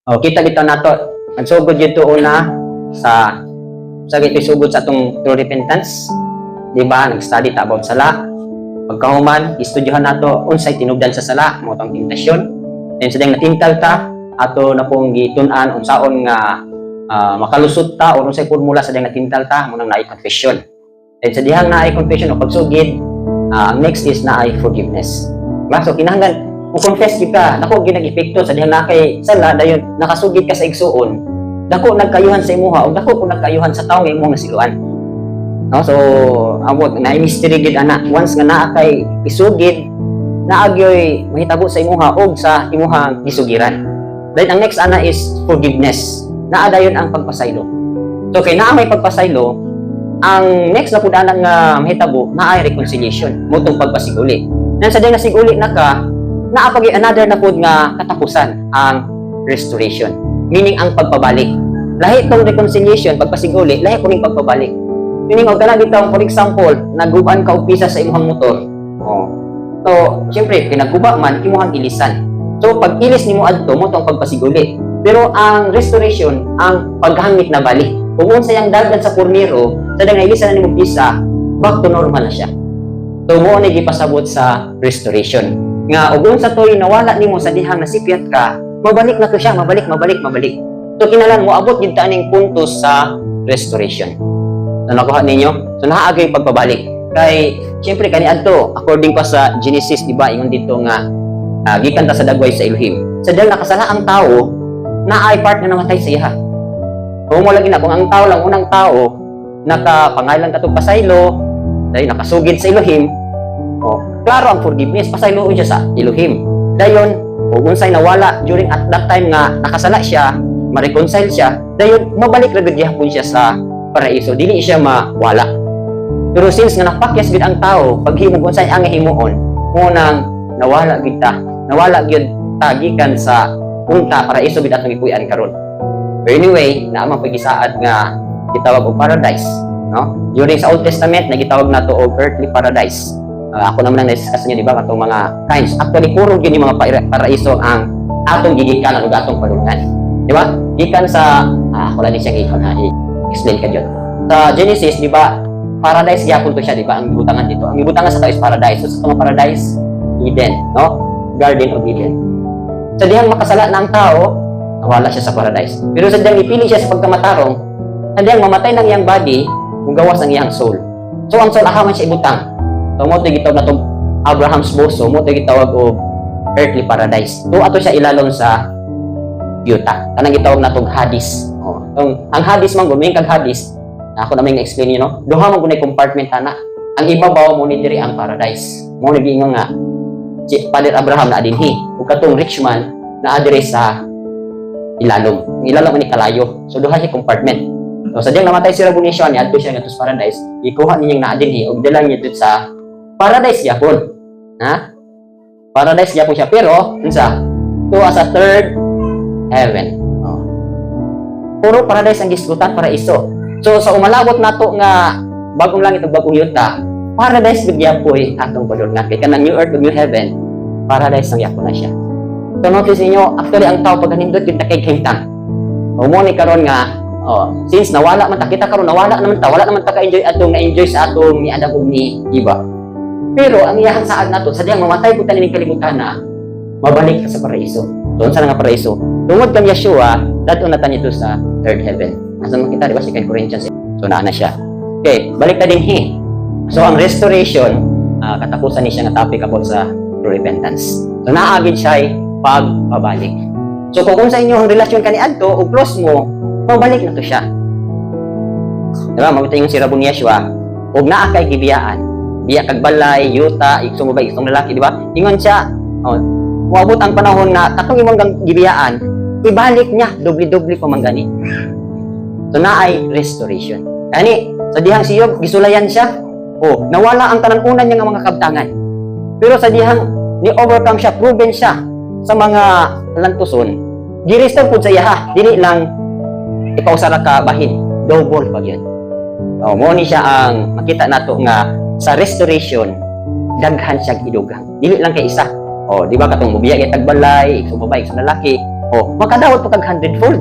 O kita bitaw nato nagsugod gyud to una sa gito'y sugod sa atong true repentance. Di ba? Nag-study ta about sala. Pagkahuman, istudyohan nato unsay tinubdan sa sala, mo tong tentasyon. Then sa ding natintal ta, ato na pong gitun-an unsaon nga makalusot ta o unsay formula sa ding natintal ta, mo nang naay confession. Then sa dihang naay confession o pagsugid, next is naay forgiveness. Diba? So kinahanglan kung confess kita, dako ginag-epekto sa dihang nakay sala dayon nakasugid ka sa igsuon. Dako nagkayuhan sa imuha o dako kung nagkayuhan sa tawo nga imong nasiluan. No, so amot na mystery gid ana once nga naa kay isugid naagyoy mahitabo sa imuha og sa imuhang gisugiran. Then ang next ana is forgiveness. Naa dayon ang pagpasaylo. So kay naa may pagpasaylo, ang next na pud ana nga mahitabo naay reconciliation, motong pagpasiguli. Nan sa day na siguli na ka, naa pag another na pud nga katapusan ang restoration, meaning ang pagpabalik. Lahi tong reconciliation, pagpasiguli, lahi po ning pagpabalik. Meaning, og kana bitaw, for example, naguban ka og pisa sa imong motor. Oh. So, siyempre, pinagguba man, imuhang ilisan. So, pag ilis nimo adto mo tong pagpasiguli. Pero ang restoration, ang paghangit na balik. Kung unsa yang dagdan sa pormiro, sa dang ilisan na nimo pisa, back to normal na siya. So, mo ni gipasabot sa restoration. Nga, og unsa toy nawala nimo sa dihang nasipyat ka, mabalik na to siya, mabalik. So, kinalan mo abot gid ta ning puntos sa restoration. So, nakuha ninyo? So, nahaagay pagpabalik. Kay, siyempre, kaniadto, according pa sa Genesis, diba, ingon dito nga, gikan ta sa dagway sa Elohim. Sa dahil nakasala ang tao, na ay part na namatay sa iya. Kung mo lagi na, kung ang tao lang, unang tao, nakapangalan ka itong pasaylo, dahil nakasugid sa Elohim, klaro ang forgiveness, pasayloon siya sa Elohim. Dayon, kung unsay nawala during at that time nga, nakasala siya, ma-reconcile siya, dayon, mabalik na po siya sa paraiso, dili siya mawala. Pero since nga napakyas gid ang tao, paghimog unsay ang himuon, unang nawala gid ta gikan sa punta paraiso gid atong ipuy-an karon. But anyway, naa man pagisaad nga gitawag og paradise, no? During sa Old Testament nagitawag nato og earthly paradise. Ako naman ang discuss niyo, di ba, katong mga kinds. Actually puro gyud yung mga paraiso ang atong gigikanan ug atong palungan. Di ba? Gikan sa ako lang siya explain ka dyan. Sa Genesis, di ba, paradise gyapon to siya, di ba? Ang ibutangan dito. Ang ibutangan sa tao is paradise. So, sa mga paradise, Eden, no? Garden of Eden. Sa dihang makasala na ang tao, nawala siya sa paradise. Pero sa dihang ipili siya sa pagkamatarong, sa dihang mamatay ng iyang body, kung gawas ang iyang soul. So, ang soul, akaman siya ibutang. So, mo ito gitawag na itong Abraham's boso, mo ito gitawag o earthly paradise. So, ato siya ilalon sa yuta. Kanang gitawag na itong Hades. Ang Hades man guming kag Hades, ako naman na-explain yun, no? Duha man gunay compartment ana. Ang ibabaw mo ni diri ang paradise. Mo ni gingon nga si Father Abraham na dinhi, ug katong rich man na adire sa ilalom. Ilalom ni kalayo. So duha siya compartment. So sa diyang namatay si Rabunation ni adto siya ngadto sa paradise, ikuha niya na dinhi ug dala niya dito sa paradise gyapon. Ha? Paradise gyapon siya pero unsa? To as a third heaven. Puro paradise ang gisgutan para iso. So sa umalabot nato nga bagong langit ug bagong yuta, paradise gid yapoy atong padulngan kay kanang new earth ug new heaven, paradise ang yapon na siya. So notice niyo, actually ang tao pag nindot kita kay himtang. O mo ni karon nga, since nawala man ta kita karon, nawala naman ta, wala naman ta ka-enjoy atong na-enjoy sa atong ni Adam ug ni Eva. Pero ang iyang saad nato sa diyang mamatay pud ta ning kalibutan na, mabalik ka sa paraiso. Doon sa nga paraiso. Tungod kang Yeshua, dadto na ta nito sa third heaven. Asan man kita, di ba? 2 Corinthians. So, na siya. Okay, balik na din So, ang restoration, katapusan ni siya nga topic about sa true repentance. So, naagid siya ay pagpabalik. So, kung sa inyo ang relasyon ka ni Adto, o close mo, pabalik na to siya. Di ba? Mamita yung si Rabon Yeshua, huwag na kay gibiyaan. Biya kag balay, yuta, iksong babae, iksong lalaki, di ba? Ingon siya, uabot ang panahon na katong imong gibiyaan, ibalik niya, dobli-dobli pa man gani. So naay restoration. Ani, sa dihang si Job, gisulayan siya. Nawala ang tanan-unan niya nga mga kabtangan. Pero sa dihang ni-overcome siya, proven siya sa mga lantuson. Gi-restore pud sa iya, dili lang ikaw sara ka bahin, double pag yun. Mo ni siya ang makita nato nga sa restoration, daghan siya idugang. Dili lang kay isa. Di ba katong mubiya kay tagbalay, iksong babae, iksong lalaki. makadawat pa kag 100-fold.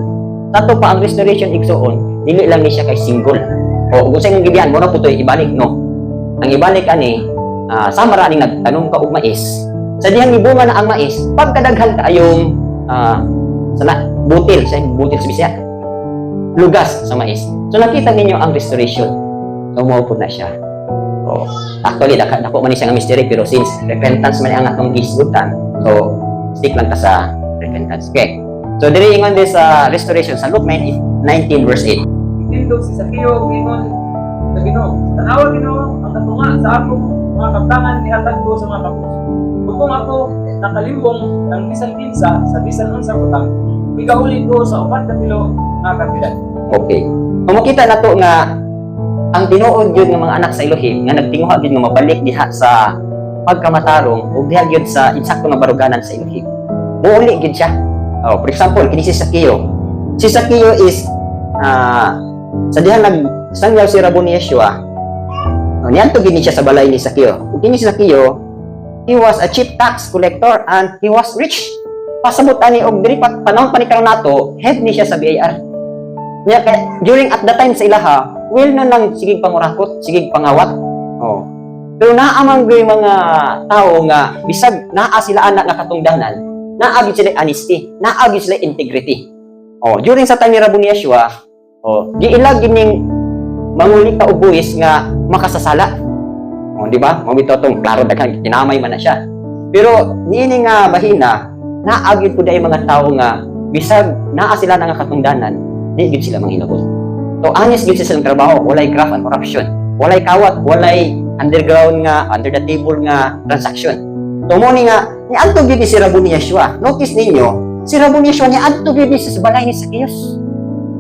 Tato pa ang restoration igsoon, dili lang ni siya kay single. Kung sa imong gibiyan mo na putoy ibalik no. Ang ibalik ani sama ra ning nagtanom ka og mais. Sa dihang ibunga na ang mais, pagkadaghan kayong butil sa Bisaya. Lugas sa mais. So nakita ninyo ang restoration. So mo po na siya. Actually dako man siya nga mystery pero since repentance man ang atong gisgutan, so stick lang ta sa repentance. Okay. So diri ingon this restoration sa Luke 19 verse 8. Tindog si Sakeo ingon sa Ginoo, "Tanawa Ginoo ang katunga sa akong mga kaptangan nihatag ko sa mga kapos. Kung ako nakalimbong ng bisan kinsa sa bisan unsa utang, igahuli ko sa upat ka pilo nga kandidat." Okay. Kung makita nato nga ang tinuod yun ng mga anak sa Elohim nga nagtinguha gyud nga mabalik diha sa pagkamatarong ug diha gyud sa insakto nga baruganan sa Elohim. Muuli gyud siya. For example, kini si Sakeo. Si Sakeo is sa diha nagsangyaw si Rabon Yeshua. Niadto gid siya sa balay ni Sakeo. Ug kini si Sakeo, he was a chief tax collector and he was rich. Pasabot ani og diri panahon pa ni karon nato, head ni siya sa BIR. Nya during at the time sa ilaha, will na lang sigig pangurakot, sigig pangawat. Pero naamang gyud mga tao nga bisag naa sila anak nga katungdanan, naa gyud sila honesty, naa gyud sila integrity. During sa time ni Rabon Yeshua, giilag gining manguli ka og buwis nga makasasala. Di ba? Mo bitaw tong klaro daghan kinamay man na siya. Pero niini nga bahina, naa gyud pud ay mga tao nga bisag naa sila nga katungdanan, di gyud sila manghilabot. So honest gyud sa silang trabaho, walay graft and corruption, walay kawat, walay underground nga, under the table nga transaction. So mo ni nga niadto gyud si Rabon Yeshua. Notice ninyo, si Rabon Yeshua niadto gyud sa balay ni Zacchaeus.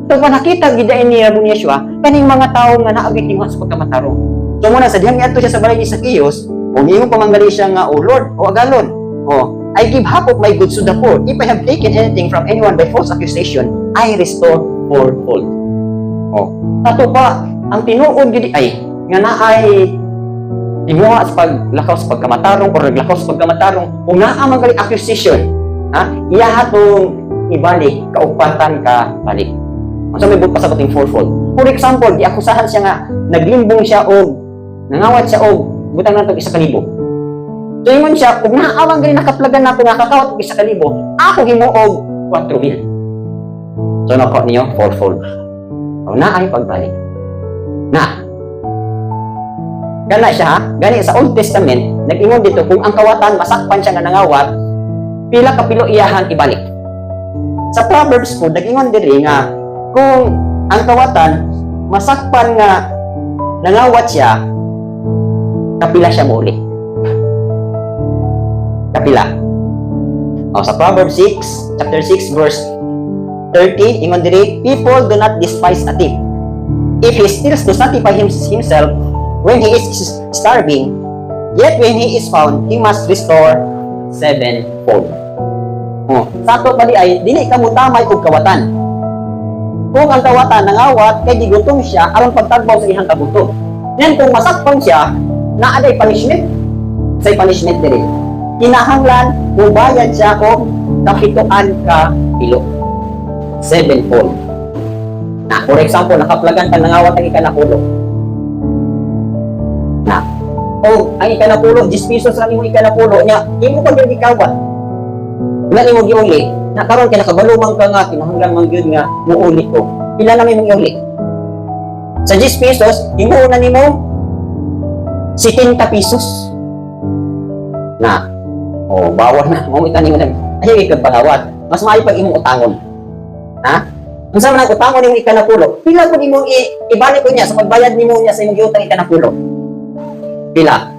So kung nakita gyud ni Rabon Yeshua kaning mga tawo nga naa gyud tinguha sa pagkamatarong. So muna sa dihang niadto siya sa balay ni Zacchaeus, kung imo pamanggali siya nga, "Oh Lord, o agalon, I give half of my goods to the poor. If I have taken anything from anyone by false accusation, I restore fourfold." Tato pa ang tinuod gyud ay nga naay tinguha sa paglakaw sa pagkamatarong o naglakaw sa pagkamatarong kung naa man gali accusation, iya hatong ibalik kaupatan ka balik. Unsa may buta sa pating fourfold. For example, giakusahan siya nga naglimbong siya og nangawat siya og butang nato 1,000. So ingon siya, kung naawang gali nakaplagan nato nga kakawat og 1,000, ako himuog 4,000. So nako niyo fourfold. Na ay pagbalik. Gana siya, gani sa Old Testament, nag-ingon dito kung ang kawatan masakpan siya nga nangawat, pila ka pilo iyahan ibalik. Sa Proverbs po, nag-ingon diri nga kung ang kawatan masakpan nga nangawat siya, kapila siya muli. Kapila. Sa Proverbs 6, chapter 6, verse 13, ingon diri, "People do not despise a thief. If he steals to satisfy himself when he is starving, yet when he is found, he must restore sevenfold." Sato pali ay dili ka mutamay og kawatan. Kung ang kawatan nangawat kay gigutom siya aron pagtagbaw sa ihang kabuto. Yan kung masakpan siya, naa day punishment. Say punishment diri. Kinahanglan mubayad siya og kapituan ka pilo. Sevenfold. For example, nakaplagan ka nangawat ang ikanapulo. Ang ikanapulo, 10 pesos lang yung ikanapulo niya, imo pa gyud ikawat. Wala nimo giuli. Karon kay nakabalumang ka nga kinahanglan man gyud nga muuli ko. Pila na may iuli? Sa 10 pesos, imo na nimo 70 pesos. Bawal na. Mo itanin mo na. Ayaw ikag pangawat. Mas maayo pag imong utangon. Unsa man ang utangon nimo ikanapulo? Pila pud imong ibalik ko niya sa pagbayad nimo niya sa imong giutang ikanapulo? Pila?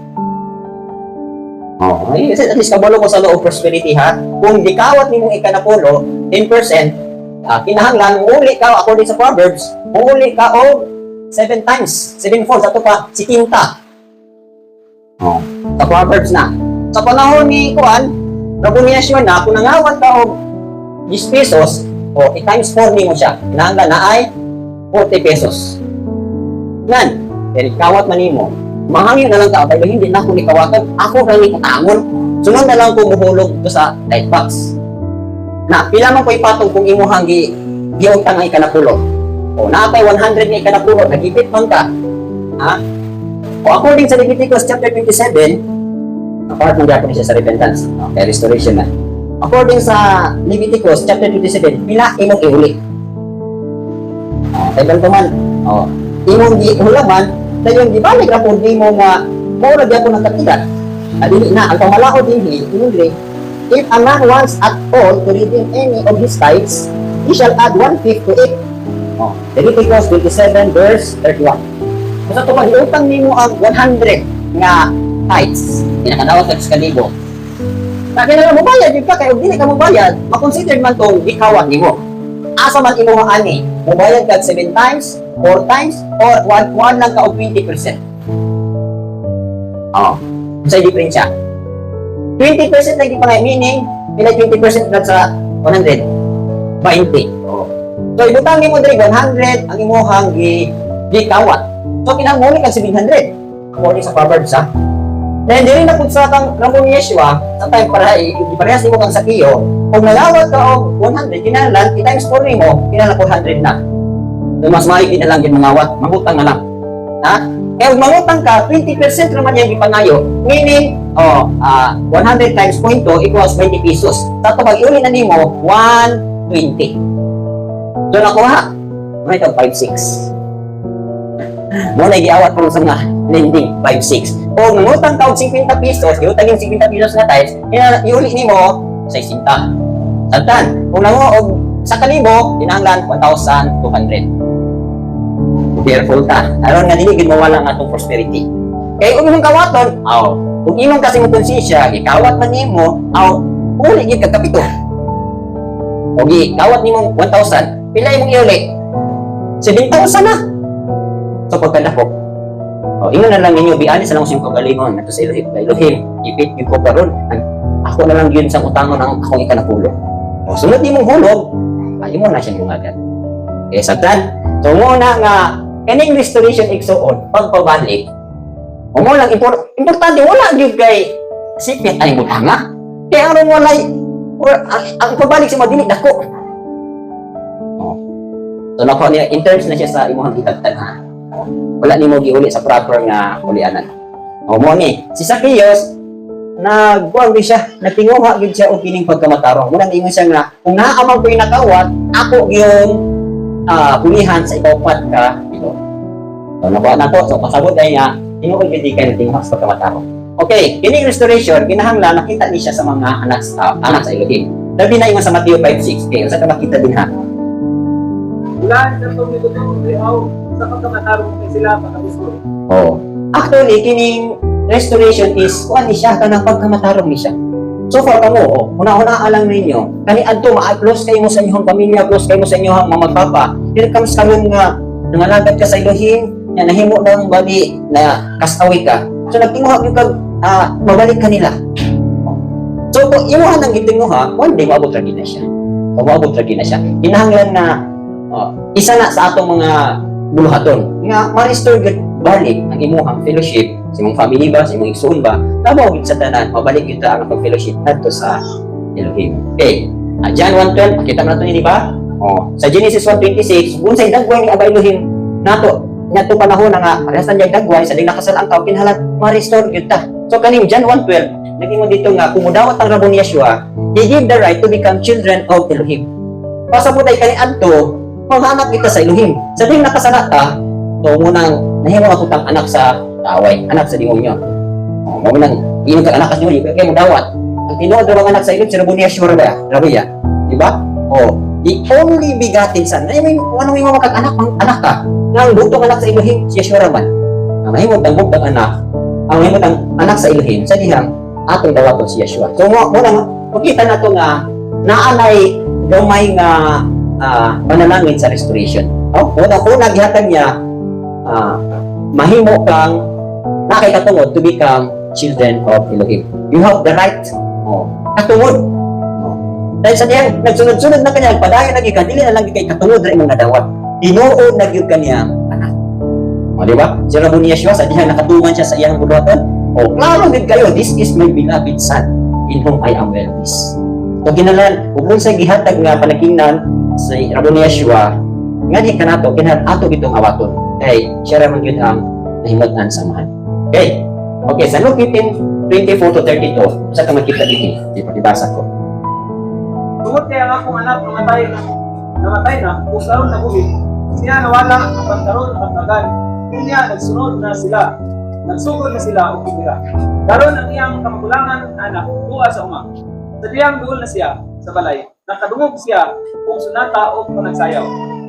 At least kabalo ko sa law of prosperity Kung gikawat nimong ikanapulo, 10%, kinahanglan muuli ka according sa Proverbs, muuli ka og 7 times, 7-fold, sa to pa, 70. Sa Proverbs na. Sa panahon ni Kuan, Rabon Yeshua na, kung nangawat ka og 10 pesos, i-times 4 nimo siya. Kinahanglan na ay 40 pesos. Nan, pero kawat man nimo. Mahangin na lang ka, pero hindi na ako nikawatan. Ako lang ni katangon. Sunod na lang ko muhulog to sa light box. Na pila man ko ipatong kung imuhang giutang ay kanapulo. O naapay 100 nga ikanapulo, nagipit man ka. Ha? O according sa Leviticus chapter 27, apart ng gapon siya sa repentance. Okay, restoration na. According sa Leviticus chapter 27, pila imong ihuli. Tagal ko man. Imong gihulaman, dayon gibalik ra pud nimo nga mao ra gyapon ang katigan. Adili na ang pamalaod dinhi inuli. If a man wants at all to redeem any of his tithes, he shall add 1/5 to it. Leviticus 27 verse 31. Kung sa tuman, iutang nimo ang 100 nga tithes, pinakadawat ka sa kalibo. Kaya na mabayad, yung pa, kaya hindi ka mabayad, makonsider man itong ikawat nimo. Asa man imo nga ani, mabayad ka 7 times, 4 times, or 1 lang ka o 20%. Sa diferensya. 20% lagi pa nga, meaning, pila 20% na sa 100? 20. So, ibutang mo diri 100 ang imuhang gikawat. So, kinahanguli kang 700. According sa Proverbs, ha? Then, diri na pud sa kang Ramon Yeshua, sa time para iparehas nimo kang sakiyo, kung nagawat ka og 100, kinahanglan, i-times 4 nimo, kinahanglan 400 na. So, mas maigi na lang yung mangawat, mangutang na lang. Ha? Kaya kung mangutang ka, 20% naman yung ipangayo, meaning, 100 times 0.2 equals 20 pesos. Sa ito, pag-iuli na nimo, 120. So, nakuha. May ito, 5-6. Muna, i-awat ko sa mga lending, 5-6. Kung nangutang ka og 50 pesos, iutang yung 50 pesos na times, iuli nimo, 60. Santan, kung nanguha og sa kalibo, kinahanglan 1,200. Careful ta. Aron nga dili gid mawala nga atong prosperity. Kay kung imong kawaton, kung imong kasi mo konsensya, ikawat man nimo, uli gid kag kapito. O kawat nimo 1,000, pila imong iuli? 7,000 na. So pagkadako. Ingon na lang ninyo, biani sa lang sa imong kagalingon ato sa Elohim. Ipit gyud ko karon. Ako na lang gyud sa utangon ang akong ikanapulo. Sunod nimong hulog, ayo mo na siya mungagan. Okay, sabtan. So muna nga kaning restoration igsuon pagpabalik. Mo lang importante wala gyud kay sipit ay butanga. Kaya aron walay ang pabalik sa madili dako. So nako niya in terms na siya sa imong hitagtan ha. Wala nimo giuli sa proper nga kulianan. Mo ni si Zacchaeus nagbuwag din siya, nagtinguha gid siya og kining pagkamatarong. Muna ingon siya nga kung naamang ko nakawat, ako yung pulihan sa ikaw-4 ka ito. So nakuha na to. So pasabot ay nga tinuod gid kay tinguha sa pagkamatarong. Okay, kining restoration kinahanglan nakita ni siya sa mga anak sa Elohim. Labi na ingon sa Mateo 5:6. Okay, usa ka makita din ha. Ulan na itong nito sa pagkamatarong kay sila pagkabusto. Actually, kining restoration is kuan ni siya kanang pagkamatarong ni siya. So far kamo, una-una alang ninyo, kani adto ma-close kayo mo sa inyong pamilya, close kayo mo sa inyong mga papa. Here comes karon nga nangalagad ka sa Elohim, na nahimo ng bali na kasawi ka. So nagtinguha gyud kag mabalik kanila. So kung imuha nang gitinguha, one day maabot ra gid na siya. Maabot ra gid na siya. Kinahanglan na isa na sa atong mga buluhaton nga ma-restore gid balik ang imuhang fellowship sa imong family ba, sa imong igsoon ba, tabaw gid sa tanan, mabalik gyud ta ang fellowship adto sa Elohim. Okay. John 1:12, pakita nato ni di ba? Sa Genesis 1:26, unsay dagway ni Aba Elohim nato panahon nga parehas na dagway sa ding nakasal ang tao kinahanglan ma-restore gyud ta. So kaning John 1:12, naging dito nga kung mudawat ang Rabon Yeshua, he give the right to become children of Elohim. Pasapod ay kani adto maghanap kita sa Elohim. Sa ding nakasala ta, so munang nahimo ako tang anak sa taway, anak sa demonyo. Munang iyong kang anak sa demonyo, kaya mo dawat. Ang tinuod ng mga anak sa Elohim, si Rabon Yeshua Rabia, di ba? The only begotten son. I mean, ano yung mga anak ka? Ang butong anak sa Elohim, si Yeshua Raban. Ang mahimot ang butong anak, ang mahimot ang anak sa Elohim, sa dihang atong dawaton si Yeshua. So, muna, makita na ito nga, naanay gamay nga manalangin sa restoration. Una, gihatag niya, mahimo kang nakikatungod to become children of Elohim. You have the right. Katungod. Dahil sa diyan, nagsunod-sunod na kanya, padayon na gikan, dili na lang kay katungod na imong nadawat. Tinuod na gyud kaniyang anak. Di ba? Si Rabon Yeshua, sa diyan nakatuman siya sa iyang buluhaton. Klaro gid kayo, this is my beloved son, in whom I am well pleased. So ginalan ug unsay gihatag nga panagingnan sa Rabo ni Yeshua nga di kanato kinahanglan ato gitong awaton kay siya ra man gyud ang nahimut-an sa amahan. Okay. Okay, sa Luke 15:24 to 32, sa ka makita dito, di pagibasa ko. Tungod kaya ang akong anak namatay na, kung karoon na buhi, siya nawala ang pagkaroon ng pagkagan. Kung niya nagsunod na sila, nagsugod na sila o kumira. Karoon ang iyang kamagulangan anak, buwa sa uma. Sa diyang duol na siya sa balay, nakadungog siya kung sunata o panagsayaw.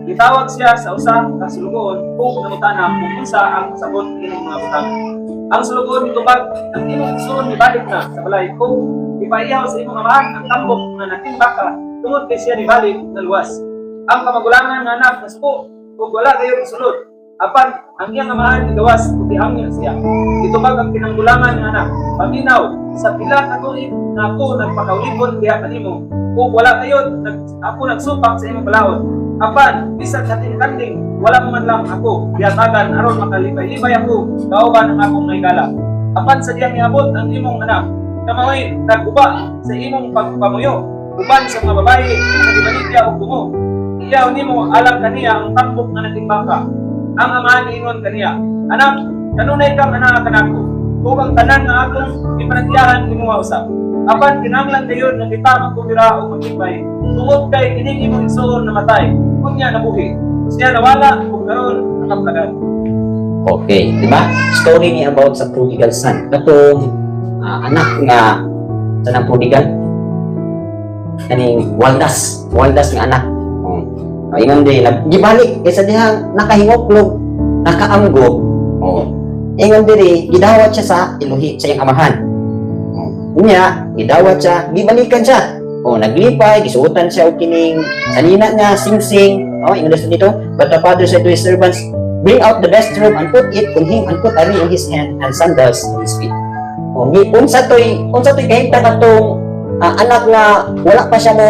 Gitawag siya sa usa ka sulugoon kung namutana kung unsa ang sabot kining mga butang. Ang sulugoon mitubag ang imong isuon nibalik na sa balay kung ipaiyaw sa imong amahan ang tambok nga natimbak ka tungod kay siya nibalik na luwas. Ang kamagulangan nga anak nasuko kung wala kayo isulod. Apan ang iyang amahan igawas kung ihangin siya. Itubag ang pinanggulangan nga anak. Paminaw sa pila ka tuig na ako nagpakaulipon diha kanimo. Kung wala kayo ako nagsupak sa imong balaod. Apan, bisag natin kanding, wala man lang ako, biyatagan, aron makalibay-libay ako, kauban ang akong naigala. Apan sa diyang iabot ang imong anak, kamaway, naguba sa imong pagpamuyo, uban sa mga babae, sa dibanitya o kumo. Iyaw nimo alam kaniya ang tambok na natimbaka. Ang amahan ingon kaniya, anak, kanunay kang anak kanako, kung ang tanan nga akong ipanagyahan nimo usap. Apan kinahanglan kayo na kita magkumira o magkipay, tungod kay kining imong isuon na matay, kung niya nabuhi. Siya nawala kung karoon ang kapalagan. Okay, di ba? Story ni about sa prodigal son. Katong anak nga sa nang prodigal. Kaning waldas nga anak. Ingon din, gibalik kaysa dihang nakahingoklog, nakaamgo. Ingon diri, gidawat siya sa iluhi sa iyang amahan. Unya, gidawat siya, gibalikan siya. Naglipay, gisuotan siya og kining sanina niya, sing-sing. Ingon dito, but the father said to his servants, bring out the best robe and put it on him and put a ring in his hand and sandals on his feet. Unsa toy kahintang atong anak nga wala pa siya mo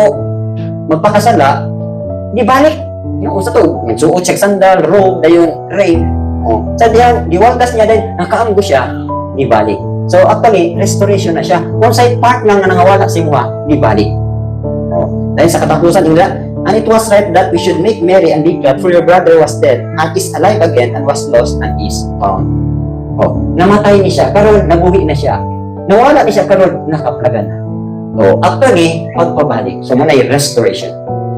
magpakasala, gibalik. Unsa to, nagsuot siya sandal, robe, dayon ring. Sa diyan, giwaldas niya din, nakaamgo siya, gibalik. So actually, restoration na siya. Kung sa part lang nga nangawala si Muha, gibalik. Dahil sa katapusan nila, and it was right that we should make merry and be glad, for your brother was dead and is alive again and was lost and is found. Namatay ni siya, karon nabuhi na siya. Nawala ni siya, karon nakaplagan na. Actually, pagpabalik. So muna yung restoration.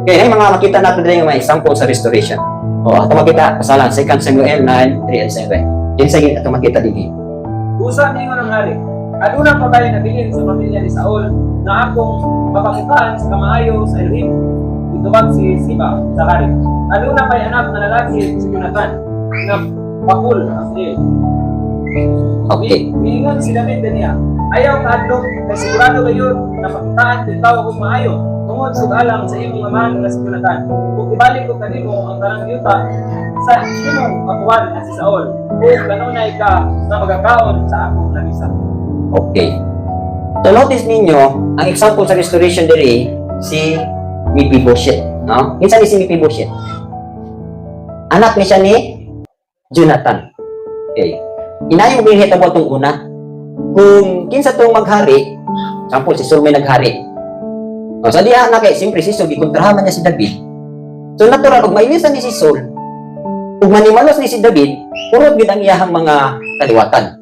Kaya mga makita natin din yung mga example sa restoration. Ato makita, pasalan, 2 Samuel 9:3 and 7. Yan sa ato makita din. Usa ningon ang hari, aduna pa tayo nabilin sa pamilya ni Saul na akong mapakitaan sa kamaayo sa Elohim. Itubag si Siba sa hari. Aduna pa'y anak na lalaki si Jonathan na bakul ang siya. Okay. Miingon si David niya, ayaw kaadlok kay sigurado kayo na pakitaan din tao kong maayo tungod sa alam sa imong amahan na si Jonathan. Kung ibalik ko kanimo ang tanang yuta sa imong kapuan na si Saul, kung kanunay ka na magkakaon sa akong lamisa. Okay. So notice ninyo, ang example sa restoration diri si Mephibosheth, no? Kinsa ni si Mephibosheth? Anak ni siya ni Jonathan. Okay. Inayo mo hitabo tong una. Kung kinsa tong maghari, example si Saul may naghari. Sa diha na kay siyempre si Saul gikontrahan niya si David. So natural og mailisan ni si Saul. Ug manimalos ni si David, purot gid ang iyahang mga kaliwatan.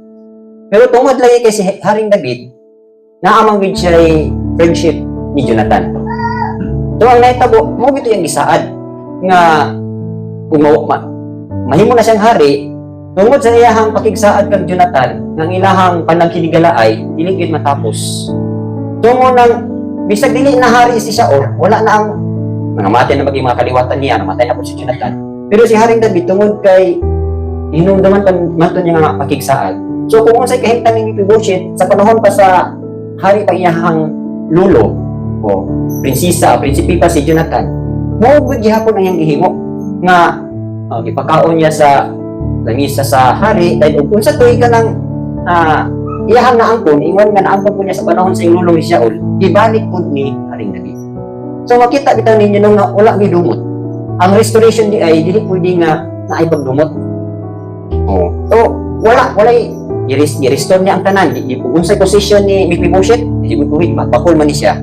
Pero tungod lagi kay si Haring David, naamang gid siya friendship ni Jonathan. So ang nahitabo, mo gito yung gisaad nga kung mahimo na siyang hari, tungod sa iyahang pakigsaad kang Jonathan, ng ilahang panagkinigalaay, dili gid matapos. Tungo nang bisag dili na hari si Saul, wala na ang namatay na maging mga kaliwatan niya, namatay na po si Jonathan. Pero si Haring David tungod kay hinumdaman man niya nga pakigsaad. So kung unsay kahimtang ni Mephibosheth sa panahon pa sa hari pa iyahang lulo o prinsipi pa si Jonathan, mao gud gihapon ang iyang gihimo nga gipakaon niya sa lamisa sa hari dahil kung sa tuig ka ng iyahang naangkon, ingon nga naangkon po niya sa panahon sa lulo ni Saul, ibalik po ni Haring David. So makita bitaw ninyo nung wala gidumot. Ang restoration di ay dili pwede nga naay pagdumot. So wala i-restore niya ang tanan. Di unsay position ni Mephibosheth, di ko tuwid bakul man ni siya.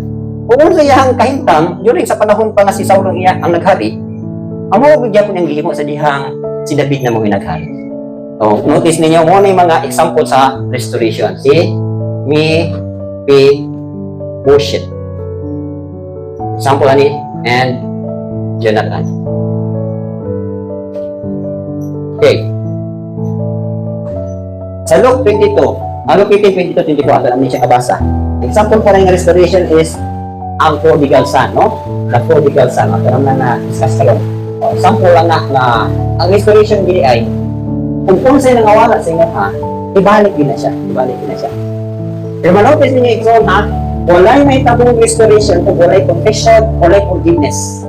Kung sa iyang kahintang, during sa panahon pa nga si Saulo ang naghari, ang mga bigyan po niyang gihimo sa dihang si David na mga naghari. So, notice ninyo, muna yung mga example sa restoration. Si Mephibosheth. Example ani, and Jonathan. Okay. Sa Luke 22, Luke 15, 22, 24, alam niyo siya kabasa. Example po ng restoration is ang prodigal son, no? The prodigal son. Ito naman na discuss kayo. Example lang na ang restoration gini ay kung sa'yo nangawala sa inyo, ibalik din na siya. Pero manotice ninyo ito, walay may tabong restoration kung walay confession, walay forgiveness.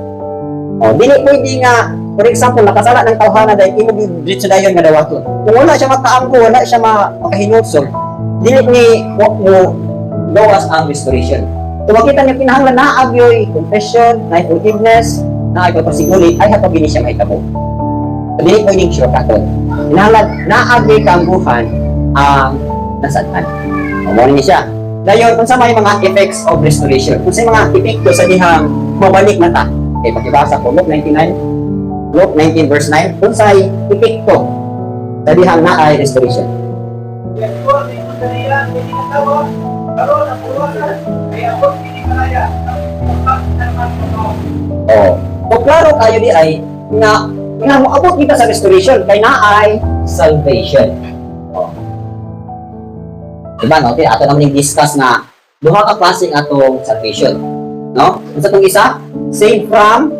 Dili pwede nga, for example, nakasala ng tawhana dahil imo dito sa dayon nga dawaton. Kung wala siya makaangko, wala siya makahinutsol, dili ni mo gawas ang restoration. So makita niyo kinahanglan na agyoy confession, na forgiveness, na ay pasiguli, ay hatag gini siya mahitabo. Dili pwedeng shortcut. Kinahanglan na agyoy kaangguhan ang nasatan. Mo ni siya. Dayon, kung sa may mga effects of restoration, kung sa mga epekto sa dihang mabalik na ta, okay, pakibasa ko, Luke 19 verse 9, kung sa epekto sa dihang na ay restoration. So klaro kayo di ay nga moabot kita sa restoration, kay na ay salvation. Diba, no? Okay, ato naman yung discuss na duha ka klaseng atong salvation. No? Kung sa itong isa, save from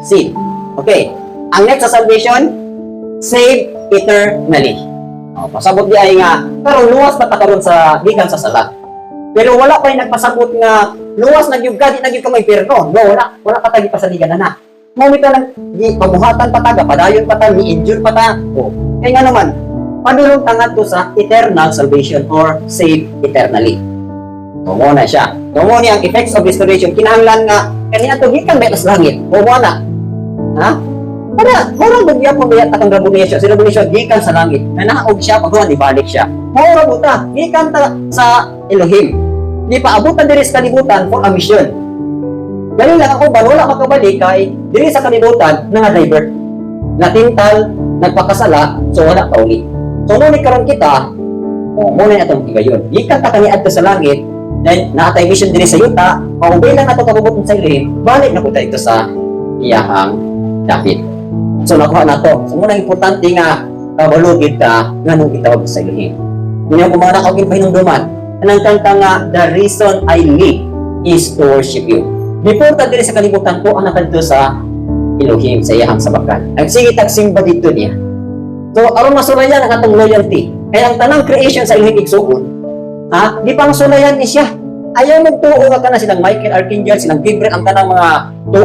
sin. Okay. Ang next sa salvation, save eternally. Pasabot di ay nga, karon luwas pa ta karon sa gikan sa sala. Pero wala pa yung nagpasabot nga luwas na gyud ka, di na gyud ka may perno. No, wala pa tagi pa sa digan na. Momita lang di pabuhatan pa taga, padayon pa ta, ni-injure pa ta. Kaya nga naman, padulong tangat to sa eternal salvation or save eternally. Tumo na siya. Tumo niya ang effects of restoration. Kinahanglan nga, kanina to gikan may tas langit. Tumo na. Ha? Para, murang bugya po may takang rabunisyo. Si rabunisyo, gikan sa langit. Nanaog siya, pagkuhan, ibalik siya. Murang buta, gikan ta sa Elohim. Di pa abutan diri sa kalibutan for a mission. Dali lang ako ba, wala makabalik kay diri sa kalibutan, nga divert. Natintal, nagpakasala, so wala pa ulit. So, ngunit karon kita, muna na itong tigayon. Gikan ta kaniad sa langit, then natay mission din sa yuta, maubay lang nato kabubuton sa Elohim, balik na po tayo sa iyahang David. So, nakuha na to. So, muna importante nga, kabalugid ka, nga nung itawag sa Elohim. Ngayon, kung mga nakawin pa hinungduman, anang kanta nga, the reason I live is to worship you. Before ta din sa kalibutan ko, ang nakanto sa Elohim, sa iyahang sabakan. Ang sige tagsimba dito niya. So, aron masulayan ang atong loyalty. Kaya ang tanang creation sa inyong igsuon, di pang sulayan ni siya. Ayaw magtuo nga ka na silang Michael, Archangel, silang Gabriel, ang tanang mga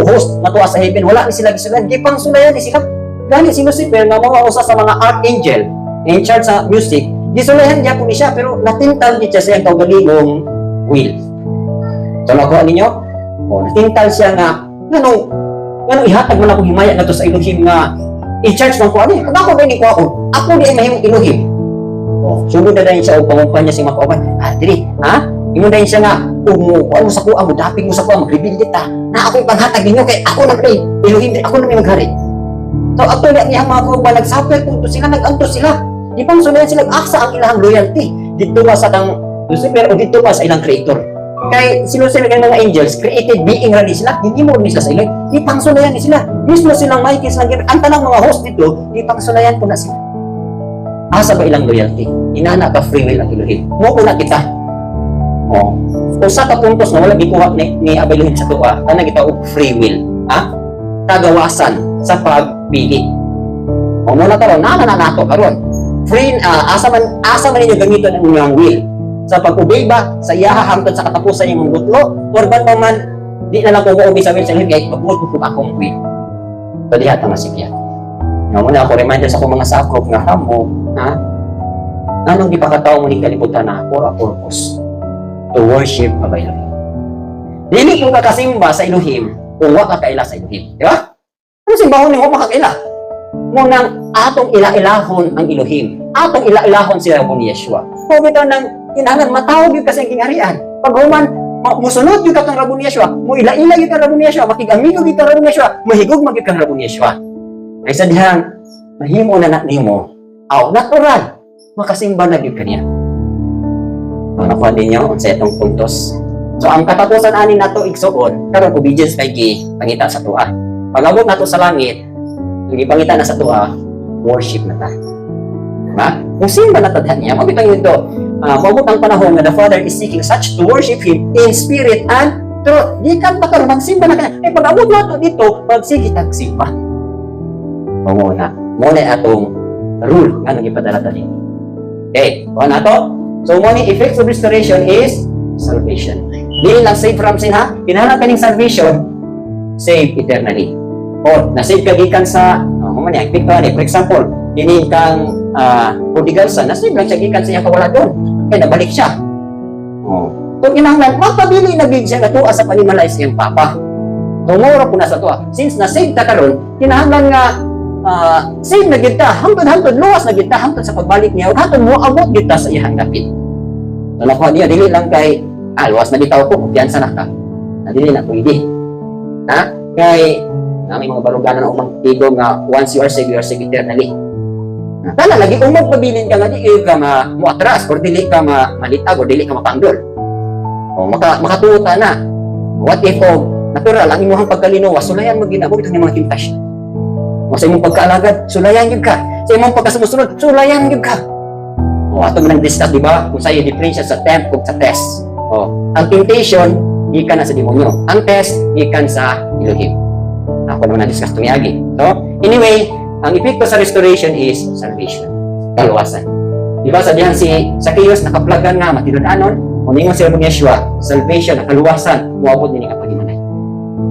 host, matuwa sa heaven, wala ni sila gisulayan. Di pang sulayan ni sila. Dahil si Lucifer, nga mga usa sa mga archangel, in charge sa music, gisulayan niya po ni siya, pero natintal niya sa iyang kaugalingong will. So, nakuha ninyo? Natintal siya nga, ganong ihatag mo na kong himaya na to sa Elohim nga, i-charge ng kuha niya. Kung ako ba yung ikuha ko, ako di ay mahimong Elohim. Sunod na dahil siya o pangumpan niya si mga kauban. Dili, imo dahil siya nga, kuha mo sa kuha mo, daping mo sa kuha mo, rebuild kita, na ako ipanghatag ninyo, kay ako na play, Elohim, ako na may maghari. So, actually, ang iyang mga kauban, nagsapel kung to sila, nag-anto sila. Di pang sulayan sila, aksa ang ilahang loyalty. Dito ba sa kang Lucifer o dito ba sa ilang creator? Kay sinusunod ng mga angels, created being rani sila, hindi mo nila sa ilang, di pang sulayan ni sila. Mismo silang Michael, silang Gabriel, ang tanang mga host dito, di pang sulayan po na sila. Asa ba ilang loyalty? Inana ba free will ang Elohim? Mo na kita. Kung sa kapuntos na wala gikuha ni Elohim sa tuwa, ano kita free will? Kagawasan sa pagpili. Muna karon, nato karon. Free, asa man ninyo gamiton ang inyong will. Sa pag-ubay ba, sa iyaha hangtod sa katapusan yung gutlo, or ba naman, di na lang kung maubay sa will sa Elohim, kahit magbuot ko akong will. So, dihat ang masikyan. Muna ako reminder sa akong mga sakop nga hamo, anong ipakataw mo ni kalibutan na for a purpose? To worship ang Elohim. Dili kung kakasimba sa Elohim, kung wala ka kaila sa Elohim. Di ba? Ano simbahon ni wala makakaila? Munang atong ila-ilahon ang Elohim. Atong ila-ilahon sila mo ni Yeshua. Kung ito nang kinahanglan, matawag yung kasi ang kingharian. Pag human, musunod yung katong rabon ni Yeshua, mo ila-ila yung rabon ni Yeshua, makigamigo yung rabon ni Yeshua, mahigog magig kang rabon ni Yeshua. Ay sa dihang, mahimo na nimo, natural, makasimba na yun kaniya. Nakuha din nyo sa itong puntos. So, ang katapusan ani nato igsuon, karon obedience kay pangita sa tuwa. Pag-abot nato sa langit, ang ipangita na sa tuwa, worship na ta. Diba? Kung simba na tadhan niya, mabitang ito, mabot ang panahon na the Father is seeking such to worship Him in spirit and truth. Di ka ba karon magsimba na kanya? Pag-abot nato dito, magsige tagsimba. Muna atong rule nga nang ipadala tani. Okay, kuha na to. So, muna effects of restoration is salvation. Dili lang save from sin ha. Kinahanglan kaning salvation, save eternally. Or na-save ka gikan sa for example, ini kang prodigal son, na-save lang siya gikan sa iyang kawaladon. Kaya nabalik siya. Kung kinahanglan, magpabili na gid siya nga sa panimalay sa iyang papa. Tumuro po na sa tuwa. Since na-save ta karon, kinahanglan nga save na gid ta, hangtod luwas na gid ta hangtod sa pagbalik niya, hangtod mo abot gid ta sa iyang dapit. Nakuha niya, dili lang kay luwas na bitaw ko, kumpiyansa na ka. Dili na pwede. Ha? Kay, may mga baruganan na umangtigo nga, once you are saved eternally. Tala, lagi kung magpabilin ka nga, di ka muatras, or dili ka malitag, or dili ka mapanggol. O, makatuta na. What if, natural, ang imuhang pagkalinawa, sulayan mo ginabog itong mga temptation. O, sa imong pagkaalagad, sulayan yun ka. Sa imong pagkasumusunod, sulayan yun ka. O, ato mo nang discuss, di ba? Kung sa'yo difference sa tempt kung sa test. O, ang temptation, ikan na sa demonyo. Ang test, ikan sa Elohim. Ako naman na-discuss tumiyagi. So, anyway, ang epekto sa restoration is salvation. Kaluwasan. Di ba, sabihan si Zacchaeus, nakaplagan nga, matinudanon, uningon siya ng Yeshua, salvation, kaluwasan, muabot din nga pagimanay.